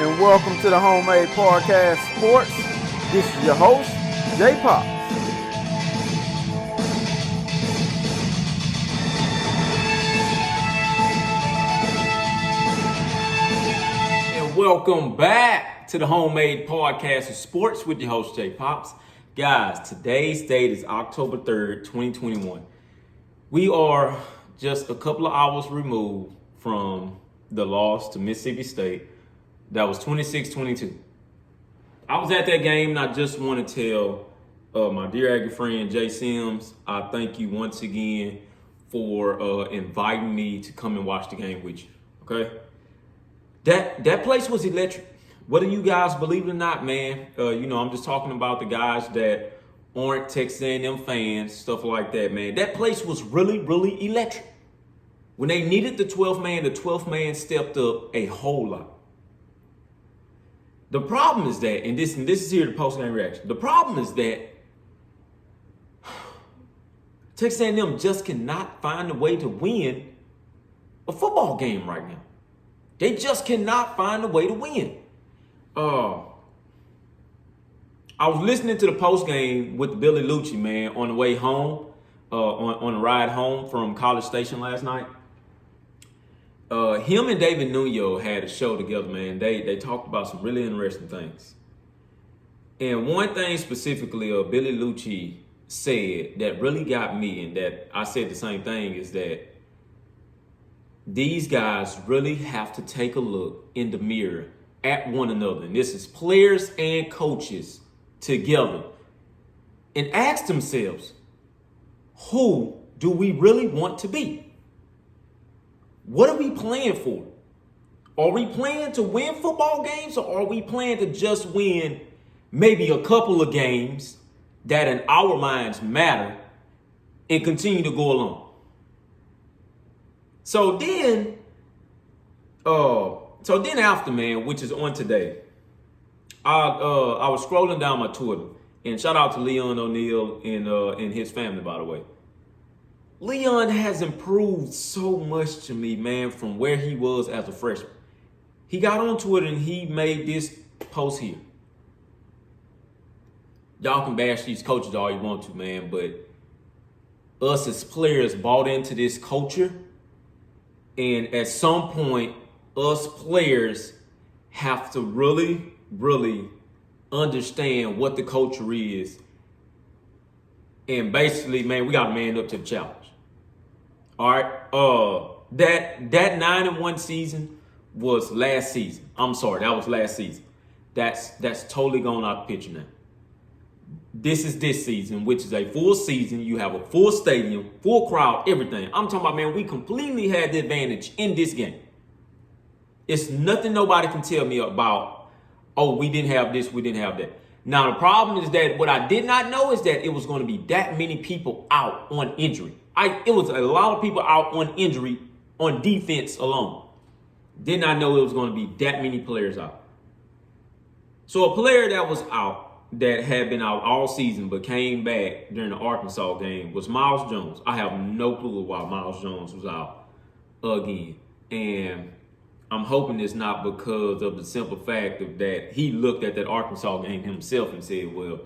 and welcome to the Homemade Podcast Sports. This is your host, Jay Pops. And welcome back to the Homemade Podcast of Sports with your host, Jay Pops. Guys, today's date is October 3rd, 2021. We are just a couple of hours removed from the loss to Mississippi State. That was 26-22. I was at that game, and I just want to tell my dear Aggie friend, Jay Sims, I thank you once again for inviting me to come and watch the game with you, okay? That place was electric. Whether you guys believe it or not, man, I'm just talking about the guys that aren't Texas A&M fans, stuff like that, man. That place was really, really electric. When they needed the 12th man, the 12th man stepped up a whole lot. The problem is that, and this is here the post-game reaction. The problem is that Texas A&M just cannot find a way to win a football game right now. They just cannot find a way to win. I was listening to the post-game with Billy Lucci, man, on the way home, on the ride home from College Station last night. Him and David Nuno had a show together, man. They talked about some really interesting things. And one thing specifically Billy Lucci said that really got me, and that I said the same thing, is that these guys really have to take a look in the mirror at one another. And this is players and coaches together. And ask themselves, who do we really want to be? What are we playing for? Are we playing to win football games, or are we playing to just win maybe a couple of games that in our minds matter and continue to go along? So then after, man, which is on today, I was scrolling down my Twitter, and shout out to Leon O'Neal and his family, by the way. Leon has improved so much to me, man, from where he was as a freshman. He got on Twitter and he made this post here. Y'all can bash these coaches all you want to, man, but us as players bought into this culture, and at some point, us players have to really, really understand what the culture is. And basically, man, we got to man up to the challenge. All right. That 9-1 season was last season. I'm sorry, that was last season. That's totally gone out the picture now. This is this season, which is a full season. You have a full stadium, full crowd, everything. I'm talking about, man, we completely had the advantage in this game. It's nothing nobody can tell me about, oh, we didn't have this, we didn't have that. Now, the problem is that what I did not know is that it was going to be that many people out on injury. It was a lot of people out on injury on defense alone. Did not know it was going to be that many players out. So a player that was out, that had been out all season but came back during the Arkansas game, was Miles Jones. I have no clue why Miles Jones was out again. And I'm hoping it's not because of the simple fact of that he looked at that Arkansas game himself and said, well,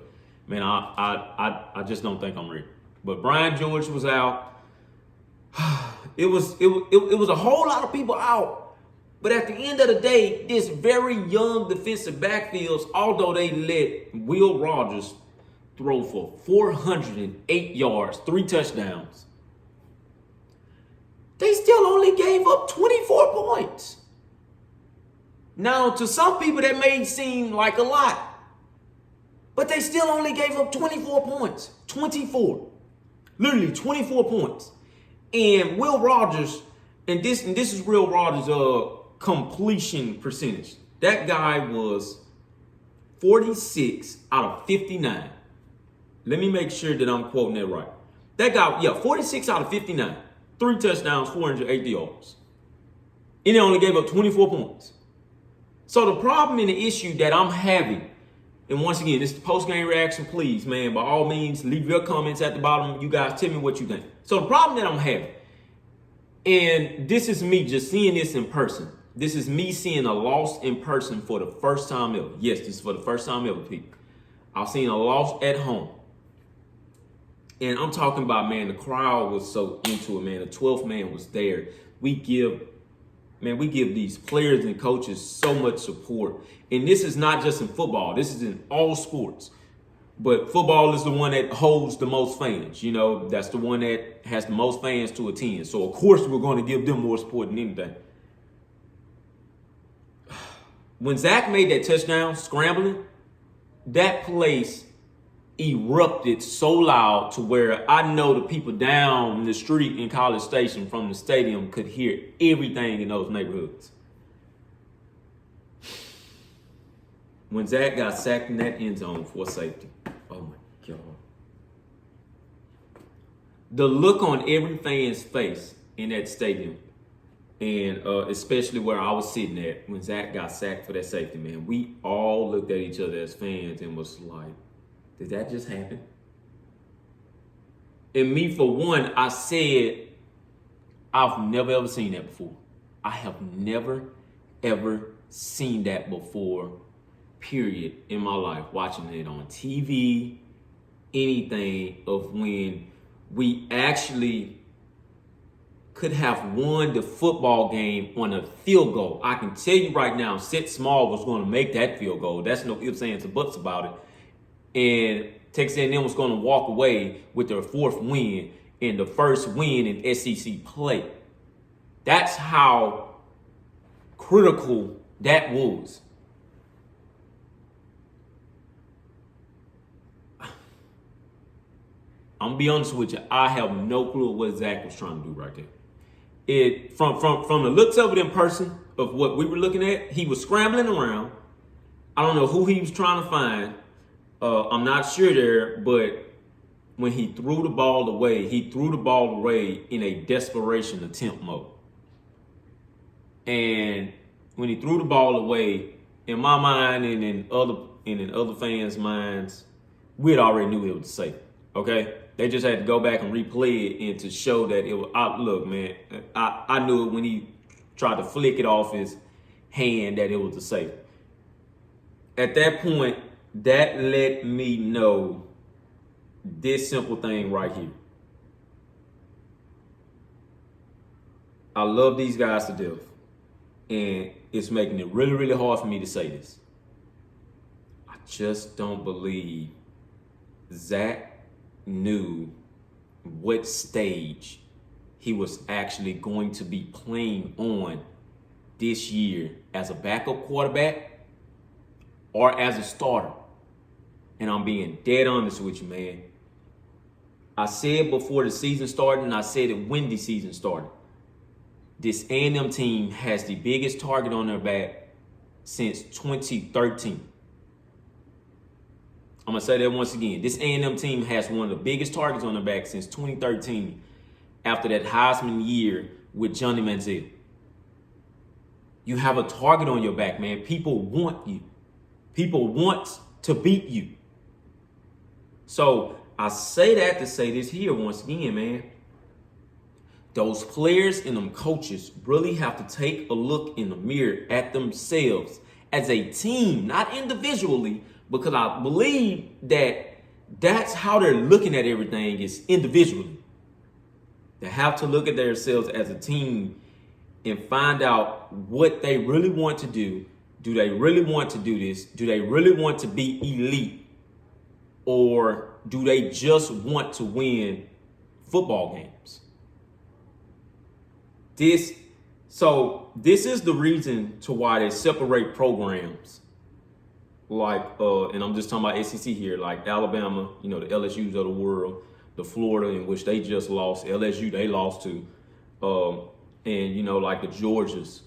man, I just don't think I'm ready. But Brian George was out. It was a whole lot of people out. But at the end of the day, this very young defensive backfields, although they let Will Rogers throw for 408 yards, 3 touchdowns, they still only gave up 24 points. Now, to some people, that may seem like a lot, but they still only gave up 24 points. 24. Literally 24 points. And Will Rogers, and this is Will Rogers' completion percentage. That guy was 46 out of 59. Let me make sure that I'm quoting that right. That guy, 46 out of 59. 3 touchdowns, 480 yards. And he only gave up 24 points. So the problem and the issue that I'm having, and once again, this is the post-game reaction, please, man, by all means, leave your comments at the bottom. You guys tell me what you think. So the problem that I'm having, and this is me just seeing this in person, This is me seeing a loss in person for the first time ever. Yes, this is for the first time ever, people. I've seen a loss at home. And I'm talking about, man, the crowd was so into it, man. The 12th man was there. We give these players and coaches so much support. And this is not just in football. This is in all sports. But football is the one that holds the most fans. You know, that's the one that has the most fans to attend. So, of course, we're going to give them more support than anything. When Zach made that touchdown, scrambling, that place erupted so loud to where I know the people down the street in College Station from the stadium could hear everything in those neighborhoods. When Zach got sacked in that end zone for safety, oh my God. The look on every fan's face in that stadium, and especially where I was sitting at when Zach got sacked for that safety, man, we all looked at each other as fans and was like, did that just happen? And me, for one, I said, I've never ever seen that before. I have never ever seen that before, period, in my life. Watching it on TV, anything, of when we actually could have won the football game on a field goal. I can tell you right now, Sid Small was going to make that field goal. That's no ifs, ands, or buts about it. And Texas A&M was going to walk away with their 4th win and the first win in SEC play. That's how critical that was. I'm going to be honest with you. I have no clue what Zach was trying to do right there. From the looks of it in person, of what we were looking at, he was scrambling around. I don't know who he was trying to find. I'm not sure there, but when he threw the ball away in a desperation attempt mode. And when he threw the ball away, in my mind and in other fans' minds, we had already knew it was safe. Okay? They just had to go back and replay it and to show that it was. Look, man, I knew it when he tried to flick it off his hand that it was a safe. At that point, that let me know this simple thing right here. I love these guys to death. And it's making it really, really hard for me to say this. I just don't believe Zach knew what stage he was actually going to be playing on this year as a backup quarterback or as a starter. And I'm being dead honest with you, man. I said before the season started, and I said it when the season started. This A&M team has the biggest target on their back since 2013. I'm going to say that once again. This A&M team has one of the biggest targets on their back since 2013 after that Heisman year with Johnny Manziel. You have a target on your back, man. People want you. People want to beat you. So I say that to say this here once again, man. Those players and them coaches really have to take a look in the mirror at themselves as a team, not individually, because I believe that that's how they're looking at everything is individually. They have to look at themselves as a team and find out what they really want to do. Do they really want to do this? Do they really want to be elite? Or do they just want to win football games? This is the reason to why they separate programs like, and I'm just talking about SEC here, like Alabama, the LSUs of the world, the Florida, in which they just lost, LSU, they lost to, and, like the Georgias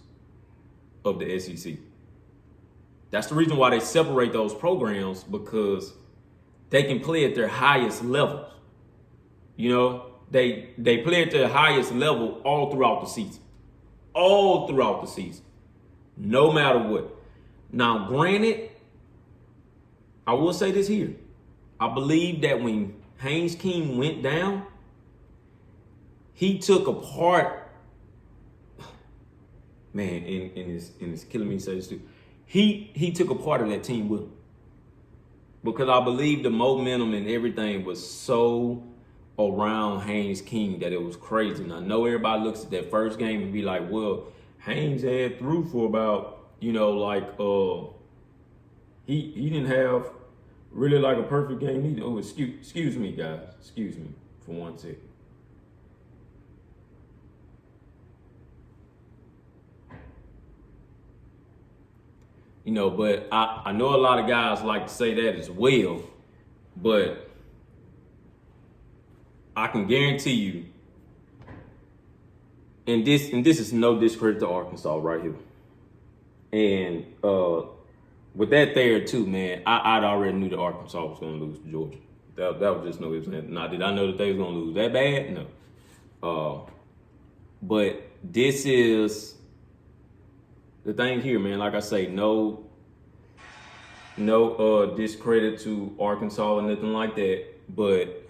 of the SEC. That's the reason why they separate those programs, because they can play at their highest levels. They play at their highest level all throughout the season. All throughout the season. No matter what. Now, granted, I will say this here. I believe that when Haynes King went down, he took apart man, and it's killing me to say this too. He took a part of that team with him. Because I believe the momentum and everything was so around Haynes King that it was crazy. And I know everybody looks at that first game and be like, well, Haynes had through for about, he didn't have really like a perfect game either. Oh, excuse me, guys. Excuse me for 1 second. But I know a lot of guys like to say that as well, but I can guarantee you, and this is no discredit to Arkansas right here. And with that there too, man, I'd already knew that Arkansas was going to lose to Georgia. That was just no ifs. Now, did I know that they was going to lose that bad? No. But this is the thing here, man. Like I say, no discredit to Arkansas or nothing like that. But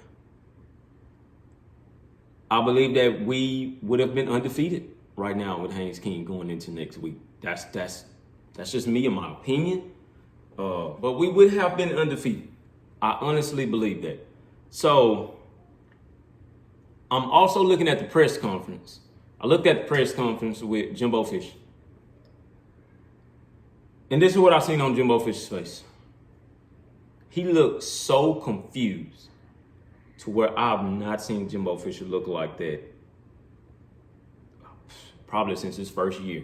I believe that we would have been undefeated right now with Haynes King going into next week. That's just me and my opinion. But we would have been undefeated. I honestly believe that. So I'm also looking at the press conference. I looked at the press conference with Jimbo Fisher. And this is what I seen on Jimbo Fisher's face. He looked so confused to where I've not seen Jimbo Fisher look like that probably since his first year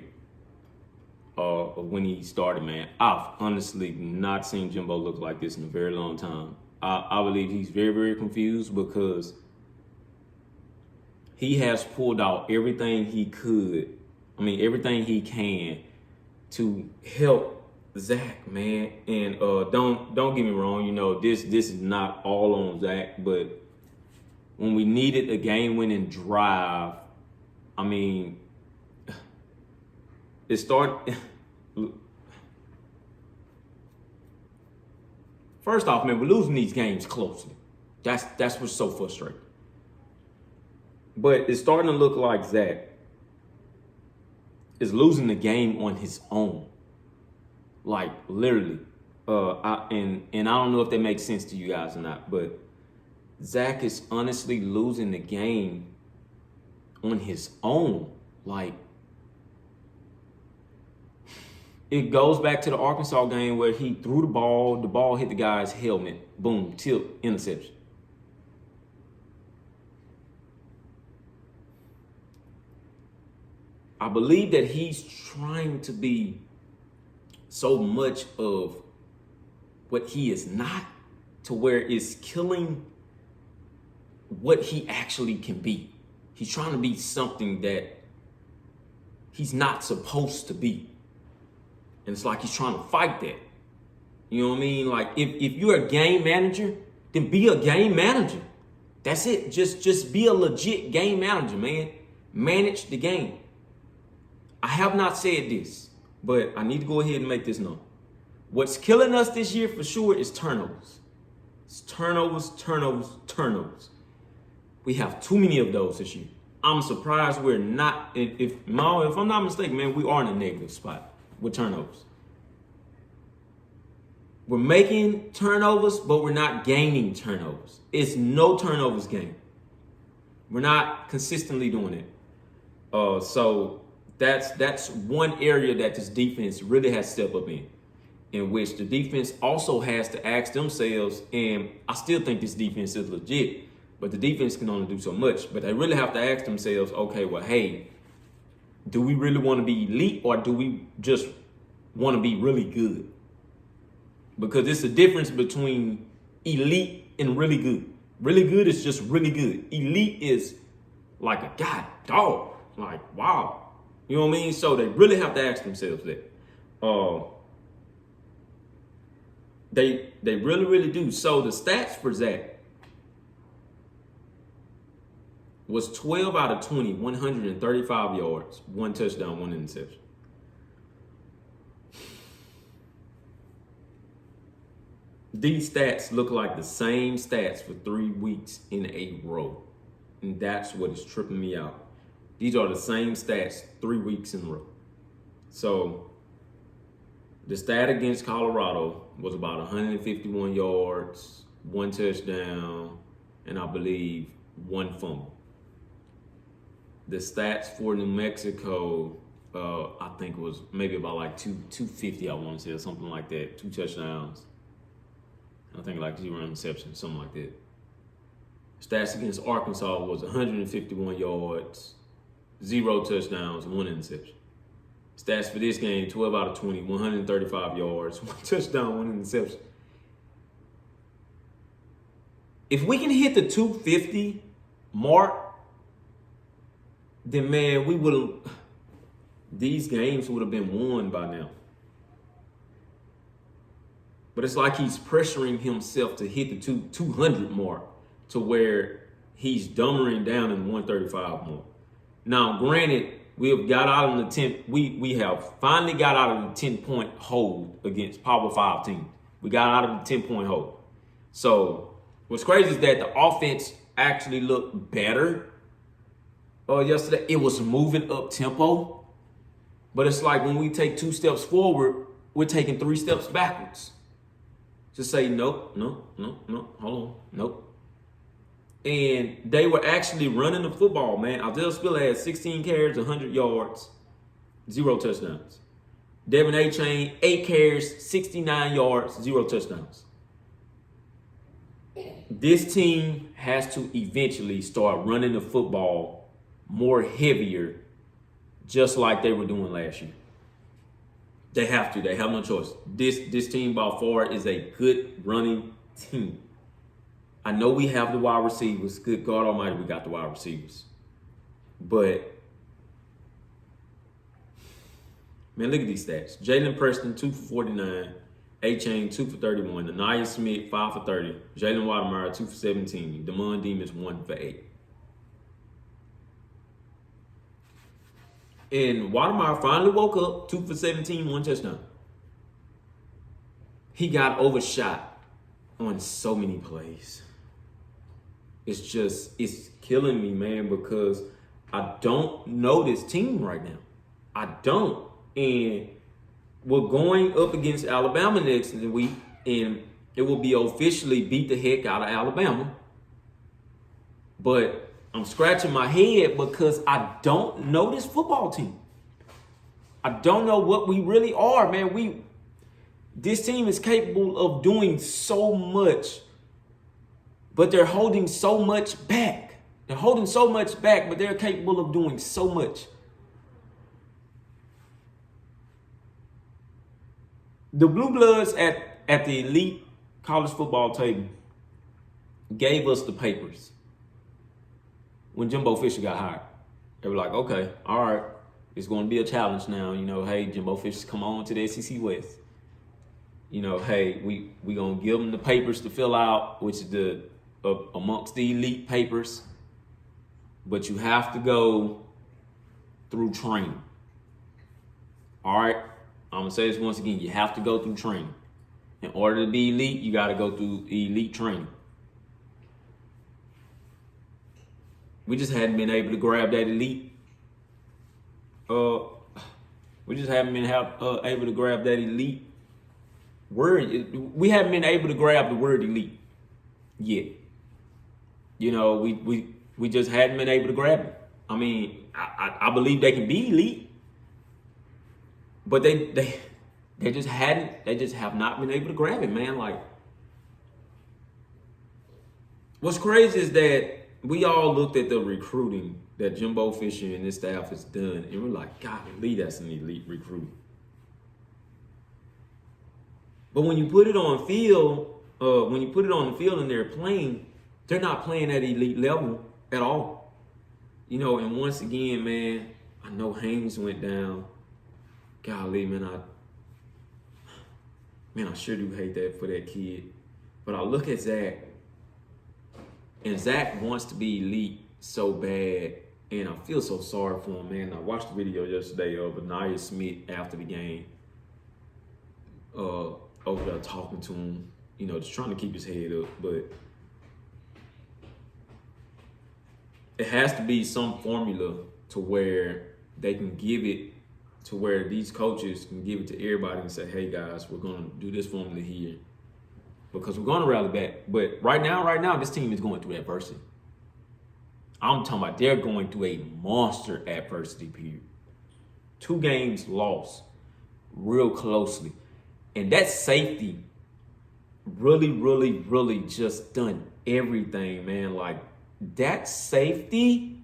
of when he started, man. I've honestly not seen Jimbo look like this in a very long time. I believe he's very, very confused because he has pulled out everything he could, everything he can to help Zach, man. And don't get me wrong, this is not all on Zach, but when we needed a game-winning drive, it started. First off, man, we're losing these games closely. That's what's so frustrating. But it's starting to look like Zach is losing the game on his own. Like, literally. I don't know if that makes sense to you guys or not, but Zach is honestly losing the game on his own. Like, it goes back to the Arkansas game where he threw the ball hit the guy's helmet, boom, tilt, interception. I believe that he's trying to be so much of what he is not, to where it's killing what he actually can be. He's trying to be something that he's not supposed to be. And it's like he's trying to fight that. You know what I mean? Like, if you're a game manager, then be a game manager. That's it. Just be a legit game manager, man. Manage the game. I have not said this, but I need to go ahead and make this known. What's killing us this year for sure is turnovers. It's turnovers. We have too many of those this year. I'm surprised we're not, if I'm not mistaken, man, we are in a negative spot with turnovers. We're making turnovers, but we're not gaining turnovers. It's no turnovers game. We're not consistently doing it. So that's one area that this defense really has to step up in which the defense also has to ask themselves, and I still think this defense is legit, but the defense can only do so much. But they really have to ask themselves, okay, well, hey, do we really want to be elite, or do we just want to be really good? Because it's a difference between elite and really good. Really good is just really good. Elite is like a god dog. Like, wow. You know what I mean? So they really have to ask themselves that. They really, really do. So the stats for Zach was 12 out of 20, 135 yards, 1 touchdown, 1 interception. These stats look like the same stats for 3 weeks in a row. And that's what is tripping me out. These are the same stats 3 weeks in a row. So the stat against Colorado was about 151 yards, 1 touchdown, and I believe 1 fumble. The stats for New Mexico, I think it was maybe about like 250, I want to say, or something like that. 2 touchdowns. I think like 0 interceptions, something like that. Stats against Arkansas was 151 yards, 0 touchdowns, 1 interception. Stats for this game, 12 out of 20, 135 yards, 1 touchdown, 1 interception. If we can hit the 250 mark, then man, these games would have been won by now. But it's like he's pressuring himself to hit the 200 mark to where he's dumbering down in the 135 mark. Now, granted, we have got out of the 10. We have finally got out of the 10-point hold against Power 5 teams. We got out of the 10-point hold. So what's crazy is that the offense actually looked better yesterday. It was moving up tempo, but it's like when we take 2 steps forward, we're taking 3 steps backwards. Just say nope, no, hold on, nope. And they were actually running the football, man. Isaiah Spiller had 16 carries, 100 yards, 0 touchdowns. Devin A-Chain, 8 carries, 69 yards, 0 touchdowns. This team has to eventually start running the football more heavier, just like they were doing last year. They have to. They have no choice. This team by far is a good running team. I know we have the wide receivers. Good God Almighty, we got the wide receivers. But, man, look at these stats. Jalen Preston, 2 for 49. A-Chain, 2 for 31. Anaya Smith, 5 for 30. Jalen Watermeyer, 2 for 17. Damon Demas, 1 for 8. And Watermeyer finally woke up, 2 for 17, 1 touchdown. He got overshot on so many plays. It's killing me, man, because I don't know this team right now. I don't. And we're going up against Alabama next week, and it will be officially beat the heck out of Alabama. But I'm scratching my head because I don't know this football team. I don't know what we really are, man. This team is capable of doing so much, but they're holding so much back. They're holding so much back, but they're capable of doing so much. The Blue Bloods at the elite college football table gave us the papers when Jimbo Fisher got hired. They were like, okay, all right, it's going to be a challenge now. You know, hey, Jimbo Fisher's come on to the SEC West. You know, hey, we going to give them the papers to fill out, which is amongst the elite papers. But you have to go through training. All right? I'm going to say this once again. You have to go through training. In order to be elite, you got to go through elite training. We just hadn't been able to grab that elite. We just haven't been able to grab that elite word. We haven't been able to grab the word elite yet. You know, we just hadn't been able to grab it. I mean, I believe they can be elite, but they just have not been able to grab it, man. Like, what's crazy is that we all looked at the recruiting that Jimbo Fisher and his staff has done, and we're like, golly, that's an elite recruit. But when you put it on field, and they're playing, they're not playing at elite level at all. You know, and once again, man, I know Haynes went down. Golly, man, I sure do hate that for that kid. But I look at Zach, and Zach wants to be elite so bad, and I feel so sorry for him, man. I watched the video yesterday of Anaya Smith after the game, over there talking to him, you know, just trying to keep his head up. But it has to be some formula to where they can give it to where these coaches can give it to everybody and say, hey guys, we're gonna do this formula here because we're gonna rally back. But right now, this team is going through adversity. I'm talking about they're going through a monster adversity period. 2 games lost real closely. And that safety really just done everything, man. Like, that safety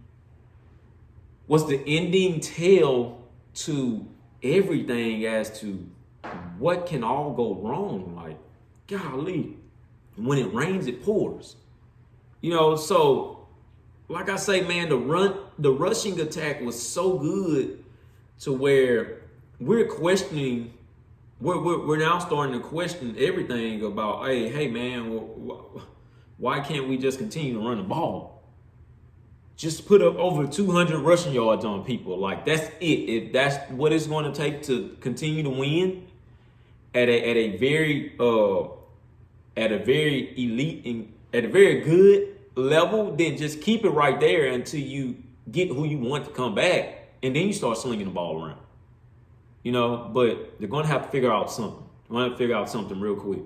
was the ending tale to everything as to what can all go wrong. Like, golly, when it rains, it pours. So like I say, man, the rushing attack was so good to where we're questioning. We're now starting to question everything about, hey, man, why can't we just continue to run the ball? Just put up over 200 rushing yards on people. Like, that's it. If that's what it's going to take to continue to win at a very elite and at a very good level, then just keep it right there until you get who you want to come back, and then you start slinging the ball around. But they're going to have to figure out something. They're going to figure out something real quick.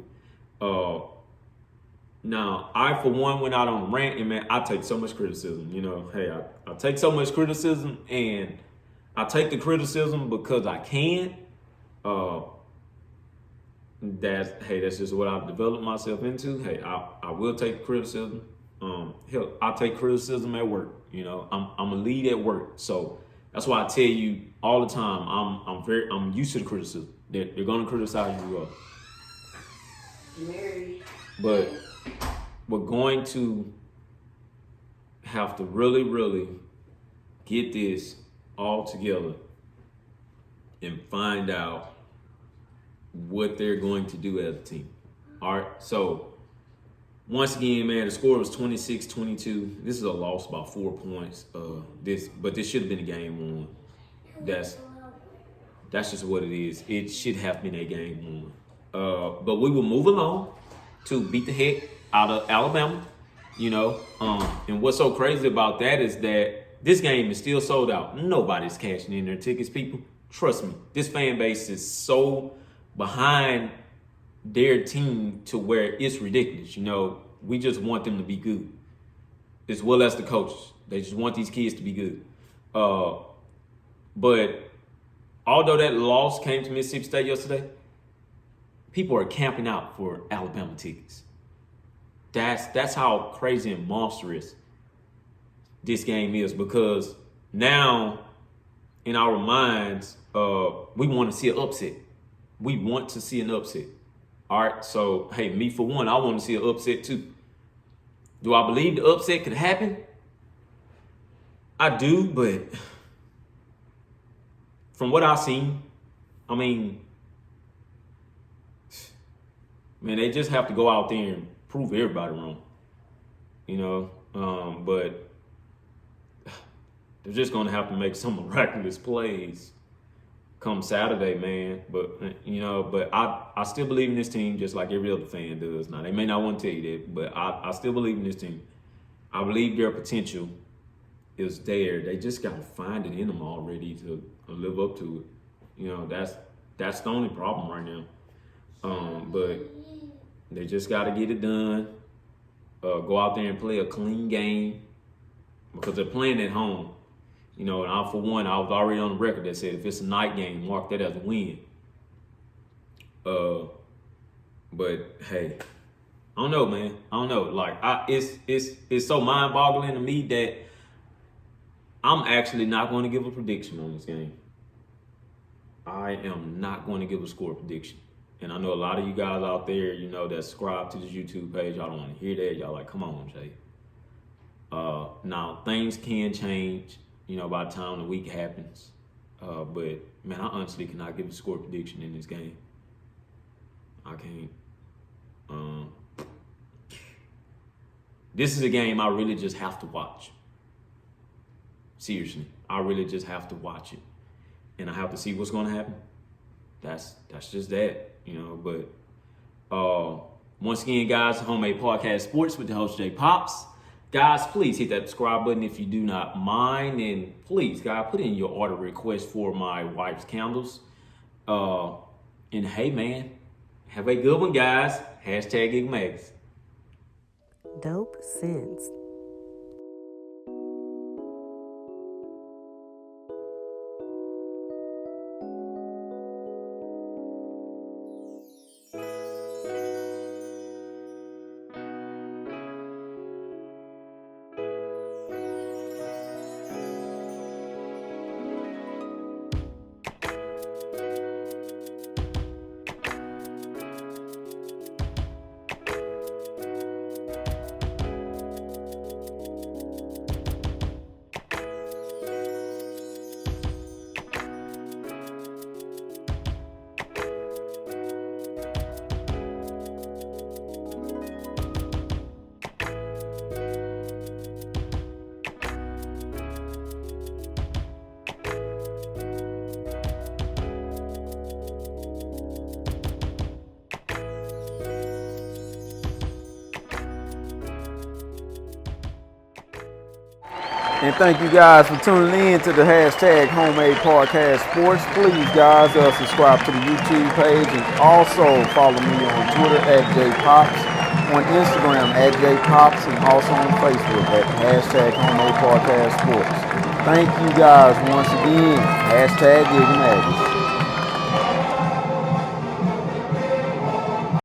Now, I, for one, went out on a rant, and, man, I take so much criticism. Hey, I take so much criticism, and I take the criticism because I can. That's just what I've developed myself into. Hey, I will take criticism. Hell, I take criticism at work. I'm a lead at work, so that's why I tell you all the time. I'm used to the criticism. They're gonna criticize you. But we're going to have to really get this all together and find out what they're going to do as a team. All right, so once again, man, the score was 26-22. This is a loss by 4 points. But this should have been a game won. That's just what it is. It should have been a game won. But we will move along to beat the heck out of Alabama. And what's so crazy about that is that this game is still sold out. Nobody's cashing in their tickets, people. Trust me, this fan base is so behind their team to where it's ridiculous. We just want them to be good, as well as the coaches. They just want these kids to be good. But although that loss came to Mississippi State yesterday, people are camping out for Alabama tickets. That's how crazy and monstrous this game is, because now in our minds, we want to see an upset. We want to see an upset. All right, so, hey, me for one, I want to see an upset too. Do I believe the upset could happen? I do, but from what I've seen, man, they just have to go out there and prove everybody wrong. But they're just going to have to make some miraculous plays come Saturday, man. But I still believe in this team just like every other fan does. Now, they may not want to tell you that, but I still believe in this team. I believe their potential is there. They just got to find it in them already to live up to it. That's the only problem right now. But they just got to get it done. Go out there and play a clean game, because they're playing at home. And I, for one, I was already on the record that said if it's a night game, mark that as a win. But hey, I don't know, man. I don't know. Like, it's so mind-boggling to me that I'm actually not going to give a prediction on this game. I am not going to give a score prediction. And I know a lot of you guys out there, that subscribe to this YouTube page, y'all don't want to hear that. Y'all like, come on, Jay. Now, things can change, by the time the week happens. But, man, I honestly cannot give a score prediction in this game. I can't. This is a game I really just have to watch. Seriously, I really just have to watch it. And I have to see what's going to happen. That's just that, But once again, guys, Homemade Podcast Sports with the host, Jay Pops. Guys, please hit that subscribe button if you do not mind. And please, guys, put in your order request for my wife's candles. And hey, man, have a good one, guys. #IgMags. Dope sense. And thank you guys for tuning in to the #Homemade Podcast Sports. Please, guys, subscribe to the YouTube page and also follow me on Twitter @JPops, on Instagram @JPops, and also on Facebook at #Homemade Podcast Sports. Thank you guys once again. #IgMags.